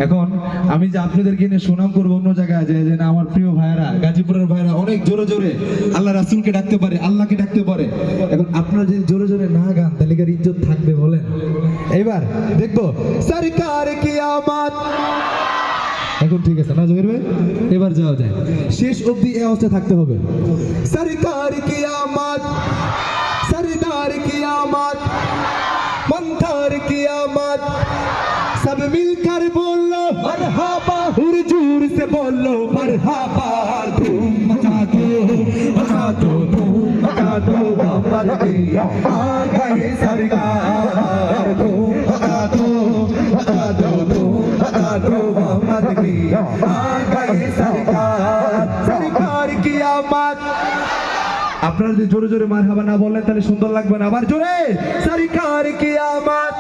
এখন আমি যে আপনাদেরকে নিয়ে সুনাম করবো অন্য জায়গায় যে না আমার প্রিয় ভাইরা গাজীপুরের ভাইরা অনেক জোরে জোরে আল্লাহ রাসূলকে ডাকতে পারে, আল্লাহকে ডাকতে পারে। এখন আপনারা যদি জোরে জোরে না গান তাহলে কি আর ইজ্জত থাকবে বলেন? এইবার দেখবো সরকার কি আমাত। এখন ঠিক আছে না জহির ভাই, এবার যাওয়া যায়। শেষ অবধি এই অবস্থায় থাকতে হবে। সরকার কি আমাত, सरदार की आमद, मंथर की आमद, सब मिलकर बोलो मरहबा, हुजूर से बोलो मरहबा। धूम मचा दो धूम मचा दो मोहम्मद की आ गए सरकार। धूम मचा दो धूम मचा दो मोहम्मद की आ गए सरकार। सरकार की आमद। আপনারা যদি জোরে জোরে মারহাবা না বললেন তাহলে সুন্দর লাগবে না। আবার জোরে সরকার কি আমাত,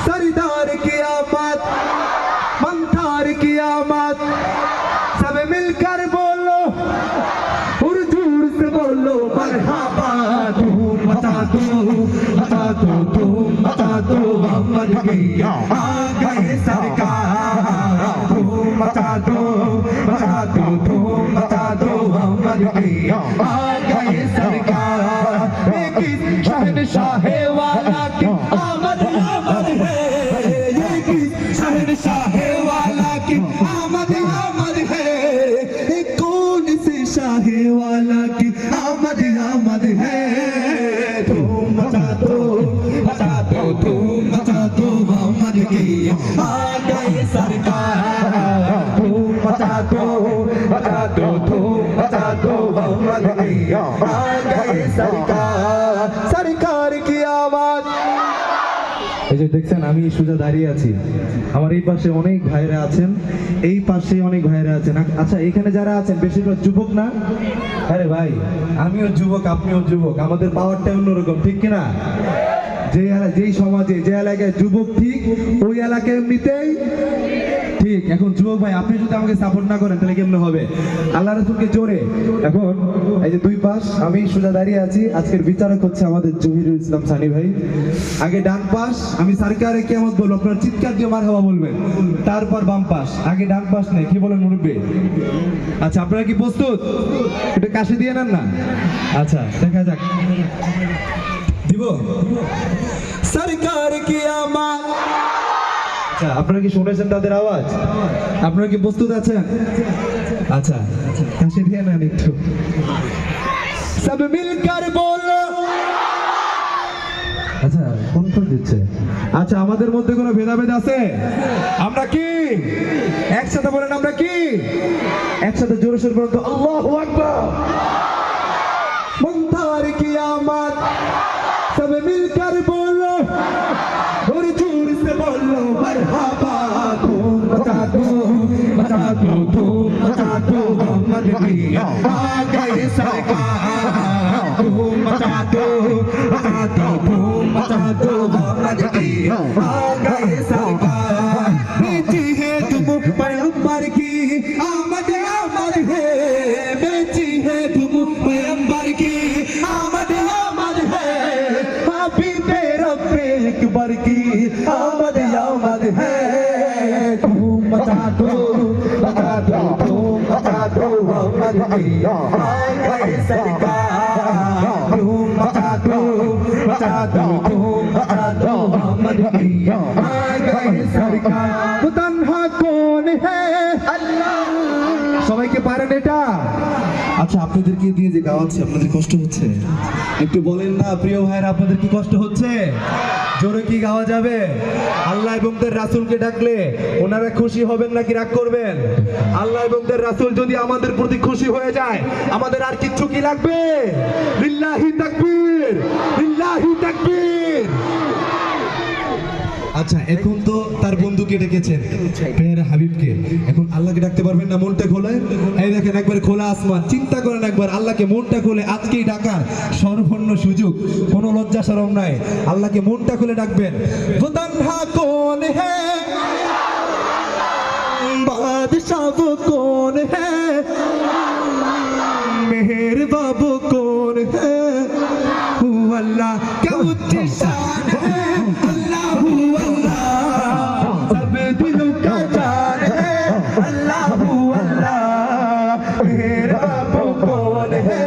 सरदार की आमद, मंथर की आमद, सब मिलकर बोलो हुजूर से बोलो मरहबा। धूम मचा दो धूम मचा दो मोहम्मद की आ गए सरकार। धूम मचा दो धूम मचा दो मोहम्मद की आ गए सरकार। किस शहंशाह वाला की आमद आमद है, ये किस शहंशाह वाला की आमद आमद है, ये कौन से शाह वाला की आमद आमद है। धूम मचा दो धूम मचा दो मोहम्मद की आ गए सरकार। धूम मचा दो धूम मचा दो मोहम्मद की आ गए सरकार। सरकार की आवाज। এই যে দেখছেন আমি সোজা দাঁড়িয়ে আছি, আমার এই পাশে অনেক ভাইরা আছেন, এই পাশে অনেক ভাইরা আছেন। আচ্ছা এখানে যারা আছেন বেশিরভাগ যুবক না? আরে ভাই আমিও যুবক আপনিও যুবক, আমাদের পাওয়ারটা অন্যরকম, ঠিক কিনা? যেই সমাজে যে এলাকায় যুবক ঠিক ওই এলাকায় এমনিতেই ঠিক। এখন যুবক ভাই আপনি যদি আমাকে সাপোর্ট না করেন তাহলে কেমনে হবে? আল্লাহ রাসূলকে জোরে। এখন এই যে দুই পাশ আমি সোজা দাঁড়িয়ে আছি, আজকের বিচারক হচ্ছে আমাদের জহিরুল ইসলাম সানি ভাই। আগে ডান পাশ আমি সরকারে কিয়ামত বলবো, আপনারা চিৎকার দিয়ে মারহাবা বলবেন। তারপর বাম পাশ, আগে ডান পাশ নেই, কি বলেন মুরব্বি? আচ্ছা আপনারা কি প্রস্তুত? একটু কাশি দিয়ে নেন না। আচ্ছা দেখা যাক, দিব সরকার কি আমাত। আচ্ছা আপনারা কি শুনেছেন তাদের আওয়াজ? আপনারা কি প্রস্তুত আছেন? আচ্ছা কাশি দিয়ে নেন একটু। সব মিলকর বলো। আচ্ছা কোন কোন দিচ্ছে? আচ্ছা আমাদের মধ্যে কোনো ভেদাভেদ আছে? আমরা কি একসাথে বলেন? আমরা কি একসাথে জোরে সোরে বলেন তো আল্লাহু আকবার। मंथर की आमद, सब मिलकर बोलो हुजूर से बोलो मरहबा। धूम मचा दो धूम मचा दो मोहम्मद की आ गए सरकार। धूम मचा दो धूम मचा दो मोहम्मद की आ गए सरकार। बेची है तुम पैगंबर की आमद आमद है, बेची है तुम पैगंबर की आमद आमद है, हबीबे रब्बे अकबर की आमद आमद है। धूम मचा दो धूम मचा दो मोहम्मद की आ गए सरकार। धूम मचा दो धूम मचा दो मोहम्मद की आ गए सरकार। वो तन्हा कौन है? अल्लाह। সবাইকে পারেন এটা? আচ্ছা আপনাদেরকে দিয়ে যে গাওয়াচ্ছি আপনাদের কষ্ট হচ্ছে? একটু বলেন না প্রিয় ভাইরা, আপনাদের কি কষ্ট হচ্ছে? জোরে কি গাওয়া যাবে? আল্লাহ এবং তার রাসূলকে ডাকলে ওনারা খুশি হবেন নাকি রাগ করবেন? আল্লাহ এবং তার রাসূল যদি আমাদের প্রতি খুশি হয়ে যায় আমাদের আর কিচ্ছু কি লাগবে? লিল্লাহি তাকবীর, লিল্লাহি তাকবীর। আচ্ছা এখন তো তার বন্ধুকে ডেকেছেন প্রিয় হাবিবকে, এখন আল্লাহকে ডাকতে পারবেন না মনটা খোলে? এই দেখেন একবার খোলা আসমান, চিন্তা করেন একবার আল্লাহকে মনটা খুলে আজকেই ডাকার সর্বর্ণ সুযোগ, কোনো লজ্জা শরম নাই। আল্লাহকে মনটা খুলে ডাকবেন। वो तन्हा कौन है, बादशाह वो कौन है, मेहर बाबू कौन है, वो अल्लाह क्या ऊंची शान है। अल्लाह सब दिलों का जान है अल्लाह अल्लाह मेरा वो कौन है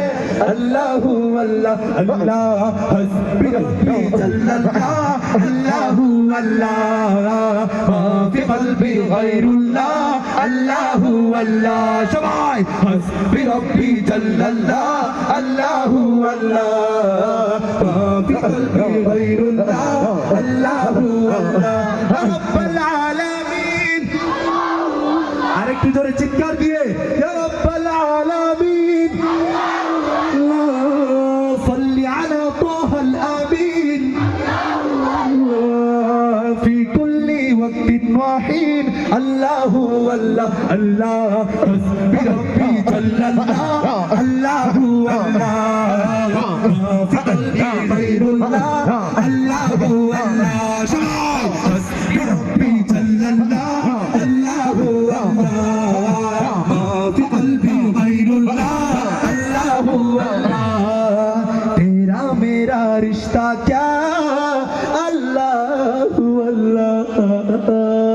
अल्लाह अल्लाह अल्लाह हस्बी रब्बी जल्लल्लाह अल्लाह अल्लाह माफी क़ल्बी गैरुल्लाह अल्लाह अल्लाह शबाय हस्बी रब्बी जल्लल्लाह अल्लाह अल्लाह माफी क़ल्बी गैरुल्लाह अल्लाह अल्लाह रब्बुल आलमीन আরেকটু জোরে চিৎকার দিয়ে ইয়া রব্বাল আলামিন صلي على طه الامين في كل وقت وحين الله الله الله حسبي ربي جل الله الله الله في قلبي غير الله الله الله حسبي ربي جل الله الله الله في قلبي غير الله الله الله तेरा मेरा रिश्ता क्या अल्लाह अल्लाह